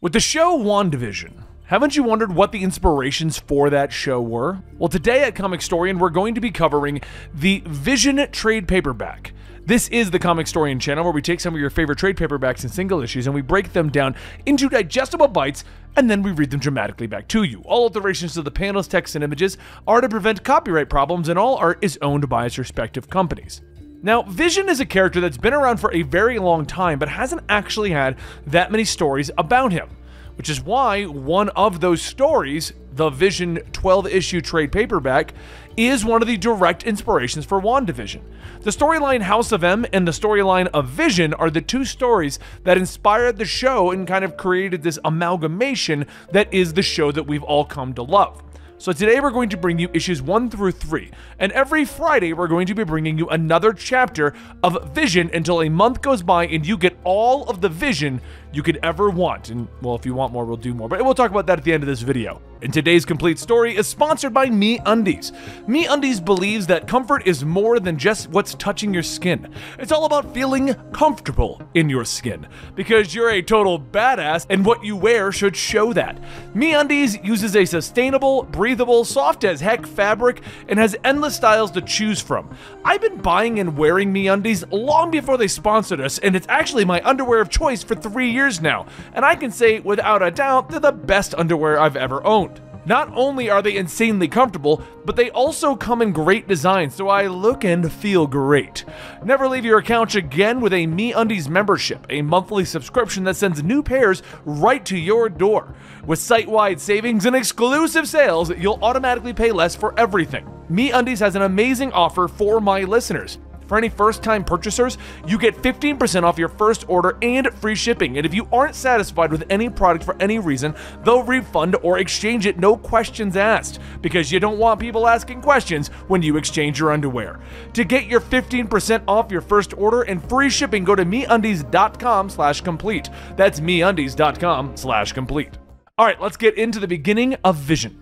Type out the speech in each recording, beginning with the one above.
With the show Wandavision, haven't you wondered what the inspirations for that show were? Well, today at Comicstorian, we're going to be covering the Vision trade paperback. This is the Comicstorian channel where we take some of your favorite trade paperbacks and single issues and we break them down into digestible bites and then we read them dramatically back to you. All alterations to the panels, text, and images are to prevent copyright problems, and all art is owned by its respective companies. Now, Vision is a character that's been around for a very long time, but hasn't actually had that many stories about him, which is why one of those stories, the Vision 12-issue trade paperback, is one of the direct inspirations for WandaVision. The storyline House of M and the storyline of Vision are the two stories that inspired the show and kind of created this amalgamation that is the show that we've all come to love. So today we're going to bring you issues 1 through 3, and every Friday we're going to be bringing you another chapter of Vision until a month goes by and you get all of the Vision you could ever want. And, well, if you want more, we'll do more, but we'll talk about that at the end of this video. And today's complete story is sponsored by MeUndies. MeUndies believes that comfort is more than just what's touching your skin. It's all about feeling comfortable in your skin, because you're a total badass and what you wear should show that. MeUndies uses a sustainable, breathable, soft as heck fabric and has endless styles to choose from. I've been buying and wearing MeUndies long before they sponsored us, and it's actually my underwear of choice for 3 years now, and I can say without a doubt they're the best underwear I've ever owned. Not only are they insanely comfortable, but they also come in great designs, so I look and feel great. Never leave your couch again with a MeUndies membership, a monthly subscription that sends new pairs right to your door. With site-wide savings and exclusive sales, you'll automatically pay less for everything. MeUndies has an amazing offer for my listeners. For any first-time purchasers, you get 15% off your first order and free shipping. And if you aren't satisfied with any product for any reason, they'll refund or exchange it, no questions asked, because you don't want people asking questions when you exchange your underwear. To get your 15% off your first order and free shipping, go to MeUndies.com/complete. That's MeUndies.com/complete. All right, let's get into the beginning of Vision.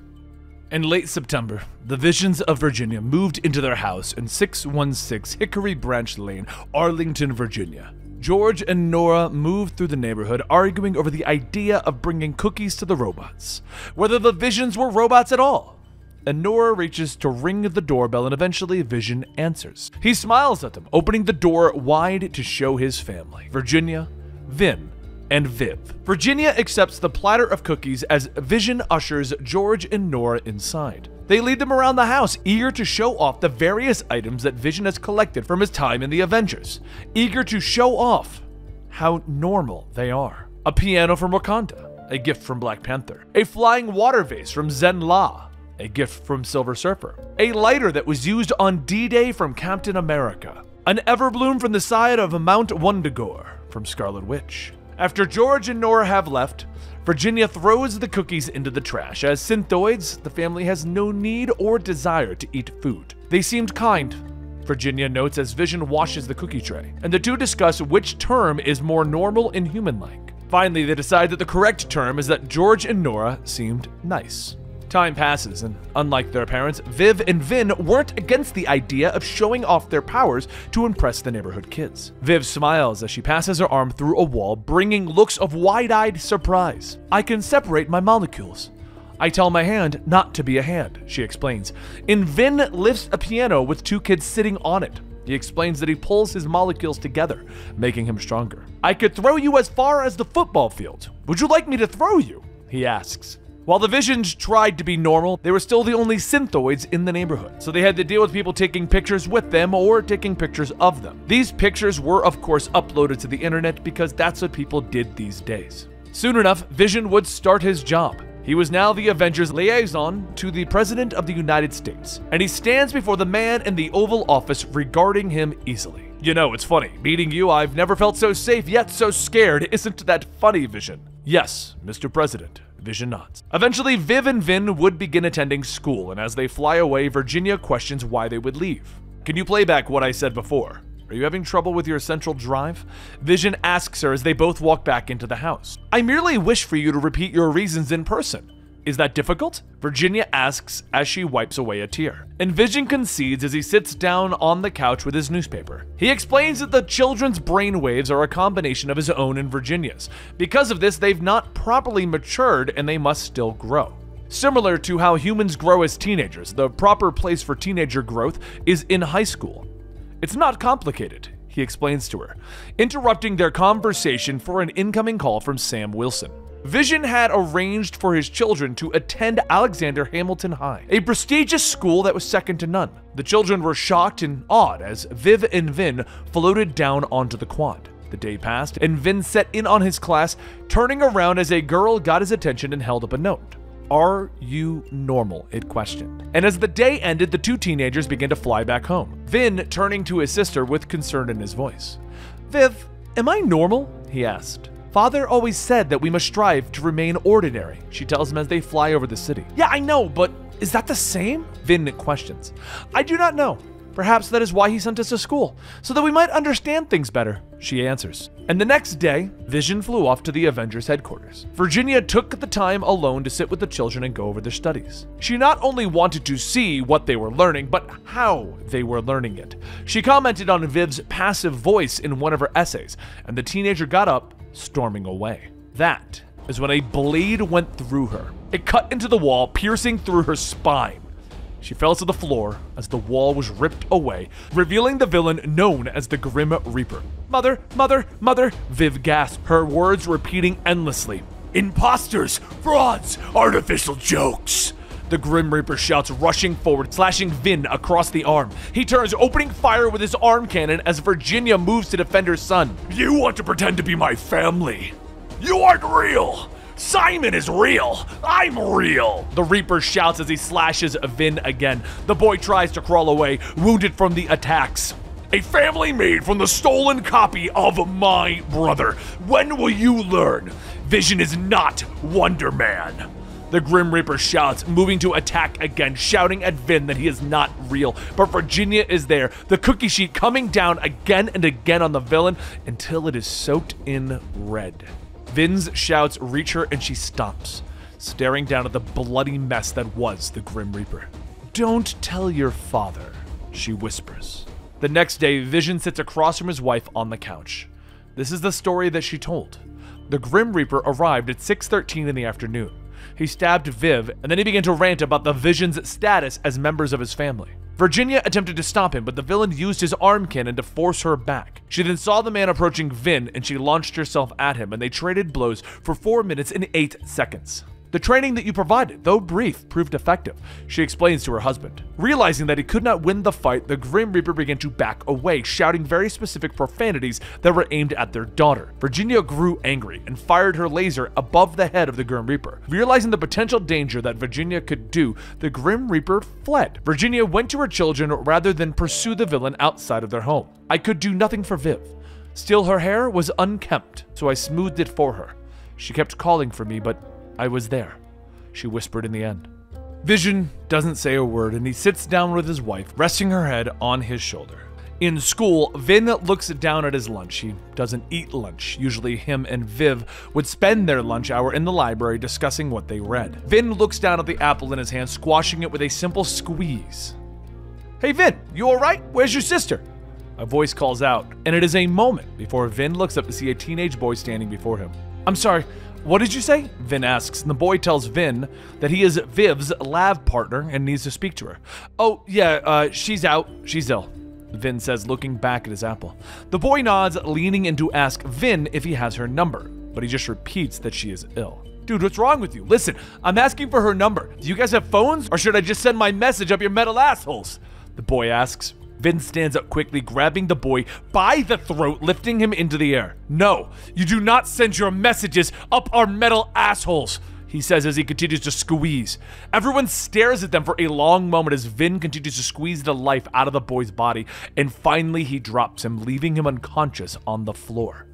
In late September, the Visions of Virginia moved into their house in 616 Hickory Branch Lane, Arlington, Virginia. George and Nora moved through the neighborhood, arguing over the idea of bringing cookies to the robots, whether the Visions were robots at all. And Nora reaches to ring the doorbell, and eventually Vision answers. He smiles at them, opening the door wide to show his family: Virginia, Vin, and Viv. Virginia accepts the platter of cookies as Vision ushers George and Nora inside. They lead them around the house, eager to show off the various items that Vision has collected from his time in the Avengers, eager to show off how normal they are. A piano from Wakanda, a gift from Black Panther. A flying water vase from Zen La, a gift from Silver Surfer. A lighter that was used on D-Day from Captain America. An everbloom from the side of Mount Wundagore from Scarlet Witch. After George and Nora have left, Virginia throws the cookies into the trash. As synthoids, the family has no need or desire to eat food. They seemed kind, Virginia notes as Vision washes the cookie tray, and the two discuss which term is more normal and human-like. Finally, they decide that the correct term is that George and Nora seemed nice. Time passes, and unlike their parents, Viv and Vin weren't against the idea of showing off their powers to impress the neighborhood kids. Viv smiles as she passes her arm through a wall, bringing looks of wide-eyed surprise. "I can separate my molecules. I tell my hand not to be a hand," she explains. And Vin lifts a piano with two kids sitting on it. He explains that he pulls his molecules together, making him stronger. "I could throw you as far as the football field. Would you like me to throw you?" he asks. While the Visions tried to be normal, they were still the only synthoids in the neighborhood, so they had to deal with people taking pictures with them or taking pictures of them. These pictures were, of course, uploaded to the internet because that's what people did these days. Soon enough, Vision would start his job. He was now the Avengers' liaison to the President of the United States, and he stands before the man in the Oval Office, regarding him easily. "You know, it's funny. Meeting you, I've never felt so safe yet so scared. Isn't that funny, Vision?" "Yes, Mr. President." Vision nods. Eventually, Viv and Vin would begin attending school, and as they fly away, Virginia questions why they would leave. "Can you play back what I said before? Are you having trouble with your central drive?" Vision asks her as they both walk back into the house. "I merely wish for you to repeat your reasons in person." Is that difficult? Virginia asks as she wipes away a tear. And Vision concedes as he sits down on the couch with his newspaper. He explains that the children's brainwaves are a combination of his own and Virginia's. Because of this, they've not properly matured and they must still grow. Similar to how humans grow as teenagers, the proper place for teenager growth is in high school. It's not complicated, he explains to her, interrupting their conversation for an incoming call from Sam Wilson. Vision had arranged for his children to attend Alexander Hamilton High, a prestigious school that was second to none. The children were shocked and awed as Viv and Vin floated down onto the quad. The day passed, and Vin set in on his class, turning around as a girl got his attention and held up a note. "Are you normal?" it questioned. And as the day ended, the two teenagers began to fly back home, Vin turning to his sister with concern in his voice. "Viv, am I normal?" he asked. "Father always said that we must strive to remain ordinary," she tells him as they fly over the city. "Yeah, I know, but is that the same?" Vin questions. "I do not know. Perhaps that is why he sent us to school, so that we might understand things better," she answers. And the next day, Vision flew off to the Avengers headquarters. Virginia took the time alone to sit with the children and go over their studies. She not only wanted to see what they were learning, but how they were learning it. She commented on Viv's passive voice in one of her essays, and the teenager got up, storming away. That is when a blade went through her. It cut into the wall, piercing through her spine. She fell to the floor as the wall was ripped away, revealing the villain known as the Grim Reaper. "Mother, mother, mother," Viv gasped, her words repeating endlessly. "Imposters, frauds, artificial jokes." The Grim Reaper shouts, rushing forward, slashing Vin across the arm. He turns, opening fire with his arm cannon as Virginia moves to defend her son. "You want to pretend to be my family? You aren't real! Simon is real! I'm real!" The Reaper shouts as he slashes Vin again. The boy tries to crawl away, wounded from the attacks. "A family made from the stolen copy of my brother. When will you learn? Vision is not Wonder Man." The Grim Reaper shouts, moving to attack again, shouting at Vin that he is not real. But Virginia is there, the cookie sheet coming down again and again on the villain until it is soaked in red. Vin's shouts reach her and she stops, staring down at the bloody mess that was the Grim Reaper. "Don't tell your father," she whispers. The next day, Vision sits across from his wife on the couch. This is the story that she told. The Grim Reaper arrived at 6:13 in the afternoon. He stabbed Viv, and then he began to rant about the Vision's status as members of his family. Virginia attempted to stop him, but the villain used his arm cannon to force her back. She then saw the man approaching Vin, and she launched herself at him, and they traded blows for 4 minutes and 8 seconds. "The training that you provided, though brief, proved effective," she explains to her husband. Realizing that he could not win the fight, the Grim Reaper began to back away, shouting very specific profanities that were aimed at their daughter. Virginia grew angry and fired her laser above the head of the Grim Reaper. Realizing the potential danger that Virginia could do, the Grim Reaper fled. Virginia went to her children rather than pursue the villain outside of their home. "I could do nothing for Viv. Still, her hair was unkempt, so I smoothed it for her. She kept calling for me, but I was there," she whispered in the end. Vision doesn't say a word, and he sits down with his wife, resting her head on his shoulder. In school, Vin looks down at his lunch. He doesn't eat lunch. Usually him and Viv would spend their lunch hour in the library discussing what they read. Vin looks down at the apple in his hand, squashing it with a simple squeeze. "Hey Vin, you alright? Where's your sister?" A voice calls out, and it is a moment before Vin looks up to see a teenage boy standing before him. "I'm sorry, what did you say?" Vin asks, and the boy tells Vin that he is Viv's lab partner and needs to speak to her. "Oh, yeah, she's out. She's ill," Vin says, looking back at his apple. The boy nods, leaning in to ask Vin if he has her number, but he just repeats that she is ill. "Dude, what's wrong with you? Listen, I'm asking for her number. Do you guys have phones, or should I just send my message up your metal assholes?" the boy asks. Vin stands up quickly, grabbing the boy by the throat, lifting him into the air. "No, you do not send your messages up our metal assholes," he says as he continues to squeeze. Everyone stares at them for a long moment as Vin continues to squeeze the life out of the boy's body, and finally he drops him, leaving him unconscious on the floor.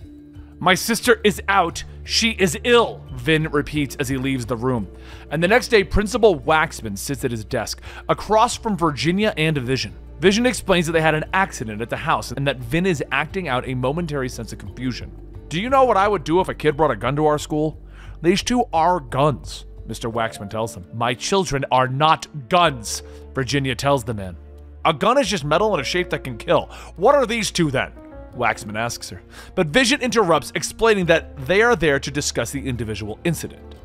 "My sister is out. She is ill," Vin repeats as he leaves the room. And the next day, Principal Waxman sits at his desk, across from Virginia and Vision. Vision explains that they had an accident at the house and that Vin is acting out a momentary sense of confusion. "Do you know what I would do if a kid brought a gun to our school? These two are guns. Mr. Waxman tells them. My children are not guns, Virginia tells the man. A gun is just metal in a shape that can kill. What are these two then? Waxman asks her. But Vision interrupts, explaining that they are there to discuss the individual incident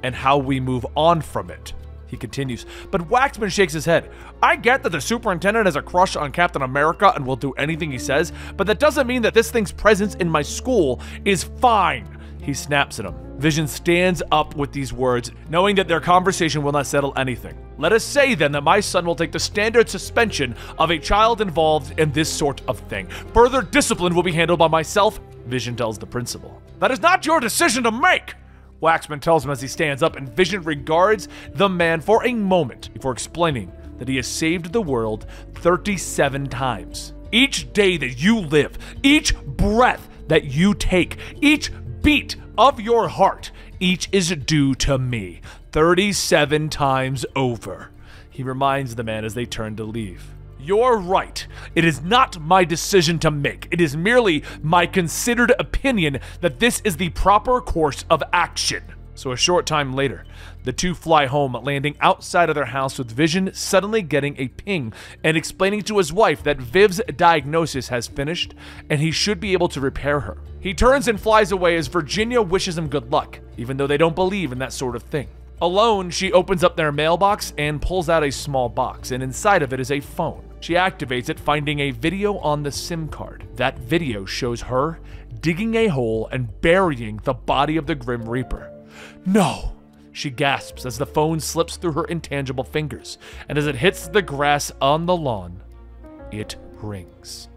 and how we move on from it. He continues, but Waxman shakes his head. I get that the superintendent has a crush on Captain America and will do anything he says, but that doesn't mean that this thing's presence in my school is fine. He snaps at him. Vision stands up with these words, knowing that their conversation will not settle anything. Let us say then that my son will take the standard suspension of a child involved in this sort of thing. Further discipline will be handled by myself, Vision tells the principal. That is not your decision to make, Waxman tells him as he stands up, and Vision regards the man for a moment before explaining that he has saved the world 37 times. Each day that you live, each breath that you take, each beat of your heart, each is due to me 37 times over. He reminds the man as they turn to leave. You're right. It is not my decision to make. It is merely my considered opinion that this is the proper course of action. So a short time later, the two fly home, landing outside of their house with Vision suddenly getting a ping and explaining to his wife that Viv's diagnosis has finished and he should be able to repair her. He turns and flies away as Virginia wishes him good luck, even though they don't believe in that sort of thing. Alone, she opens up their mailbox and pulls out a small box, and inside of it is a phone. She activates it, finding a video on the SIM card. That video shows her digging a hole and burying the body of the Grim Reaper. No! She gasps as the phone slips through her intangible fingers, and as it hits the grass on the lawn, it rings.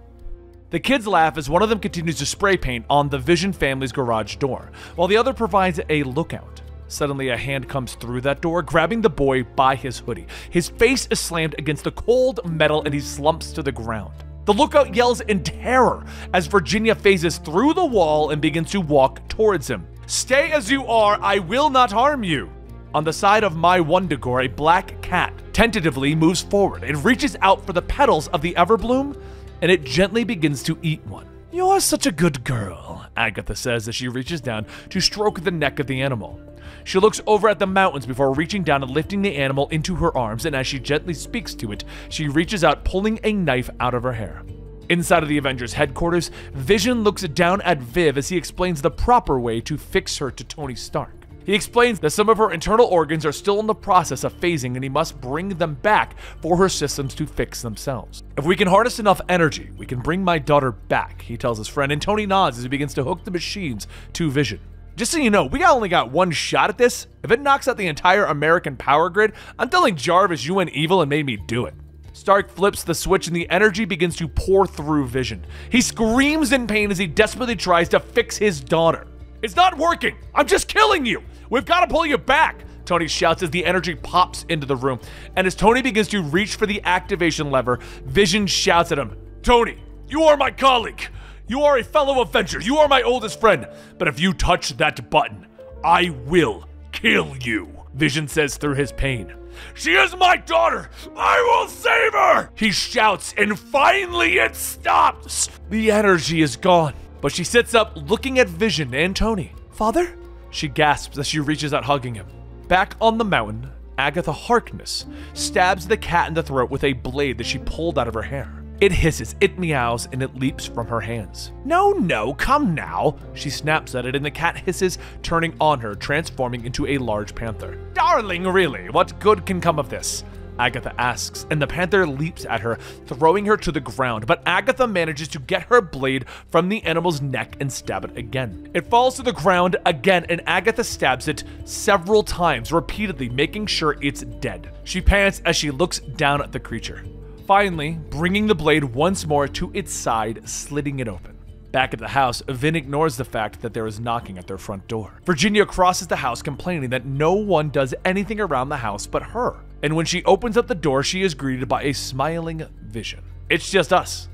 The kids laugh as one of them continues to spray paint on the Vision family's garage door, while the other provides a lookout. Suddenly, a hand comes through that door, grabbing the boy by his hoodie. His face is slammed against the cold metal and he slumps to the ground. The lookout yells in terror as Virginia phases through the wall and begins to walk towards him. Stay as you are, I will not harm you. On the side of my Wandagore, a black cat tentatively moves forward. It reaches out for the petals of the Everbloom and it gently begins to eat one. You're such a good girl, Agatha says as she reaches down to stroke the neck of the animal. She looks over at the mountains before reaching down and lifting the animal into her arms, and as she gently speaks to it, she reaches out, pulling a knife out of her hair. Inside of the Avengers headquarters, Vision looks down at Viv as he explains the proper way to fix her to Tony Stark. He explains that some of her internal organs are still in the process of phasing and he must bring them back for her systems to fix themselves. If we can harness enough energy, we can bring my daughter back, he tells his friend, and Tony nods as he begins to hook the machines to Vision. Just so you know, we only got one shot at this. If it knocks out the entire American power grid, I'm telling Jarvis you went evil and made me do it. Stark flips the switch and the energy begins to pour through Vision. He screams in pain as he desperately tries to fix his daughter. It's not working! I'm just killing you! We've got to pull you back! Tony shouts as the energy pops into the room. And as Tony begins to reach for the activation lever, Vision shouts at him, Tony, you are my colleague! You are a fellow Avenger. You are my oldest friend. But if you touch that button, I will kill you, Vision says through his pain. She is my daughter. I will save her, he shouts, and finally it stops. The energy is gone, but she sits up looking at Vision and Tony. Father? She gasps as she reaches out, hugging him. Back on the mountain, Agatha Harkness stabs the cat in the throat with a blade that she pulled out of her hair. It hisses, it meows, and it leaps from her hands. No, come now. She snaps at it, and the cat hisses, turning on her, transforming into a large panther. Darling, really, what good can come of this? Agatha asks, and the panther leaps at her, throwing her to the ground, but Agatha manages to get her blade from the animal's neck and stab it again. It falls to the ground again, and Agatha stabs it several times, repeatedly, making sure it's dead. She pants as she looks down at the creature. Finally, bringing the blade once more to its side, slitting it open. Back at the house, Vin ignores the fact that there is knocking at their front door. Virginia crosses the house, complaining that no one does anything around the house but her. And when she opens up the door, she is greeted by a smiling Vision. It's just us.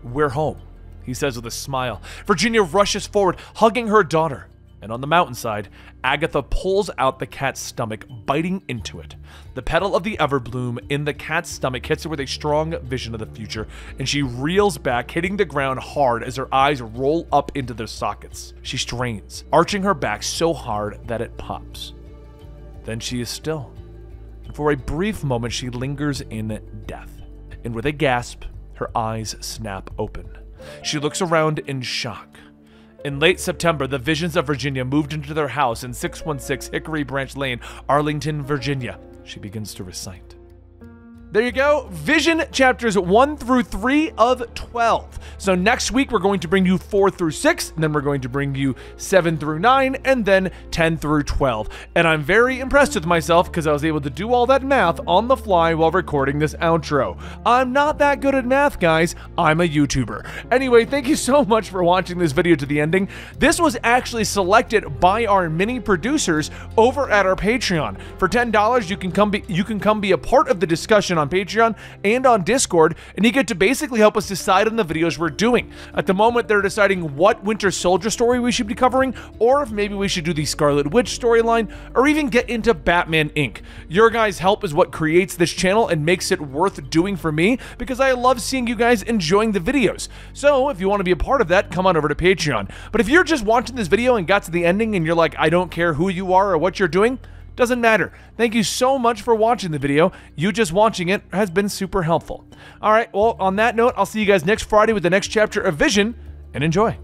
We're home, he says with a smile. Virginia rushes forward, hugging her daughter. And on the mountainside, Agatha pulls out the cat's stomach, biting into it. The petal of the Everbloom in the cat's stomach hits her with a strong vision of the future, and she reels back, hitting the ground hard as her eyes roll up into their sockets. She strains, arching her back so hard that it pops. Then she is still. And for a brief moment, she lingers in death. And with a gasp, her eyes snap open. She looks around in shock. In late September, the Visions of Virginia moved into their house in 616 Hickory Branch Lane, Arlington, Virginia. She begins to recite. There you go. Vision chapters 1 through 3 of 12. So next week, we're going to bring you 4 through 6, and then we're going to bring you 7 through 9, and then 10 through 12. And I'm very impressed with myself because I was able to do all that math on the fly while recording this outro. I'm not that good at math, guys. I'm a YouTuber. Anyway, thank you so much for watching this video to the ending. This was actually selected by our mini producers over at our Patreon. For $10, you can come be a part of the discussion on Patreon and on Discord, and you get to basically help us decide on the videos we're doing. At the moment, they're deciding what Winter Soldier story we should be covering, or if maybe we should do the Scarlet Witch storyline, or even get into Batman Inc. Your guys' help is what creates this channel and makes it worth doing for me, because I love seeing you guys enjoying the videos. So if you want to be a part of that, come on over to Patreon. But if you're just watching this video and got to the ending and you're like, I don't care who you are or what you're doing, doesn't matter. Thank you so much for watching the video. You just watching it has been super helpful. All right, well, on that note, I'll see you guys next Friday with the next chapter of Vision, and enjoy.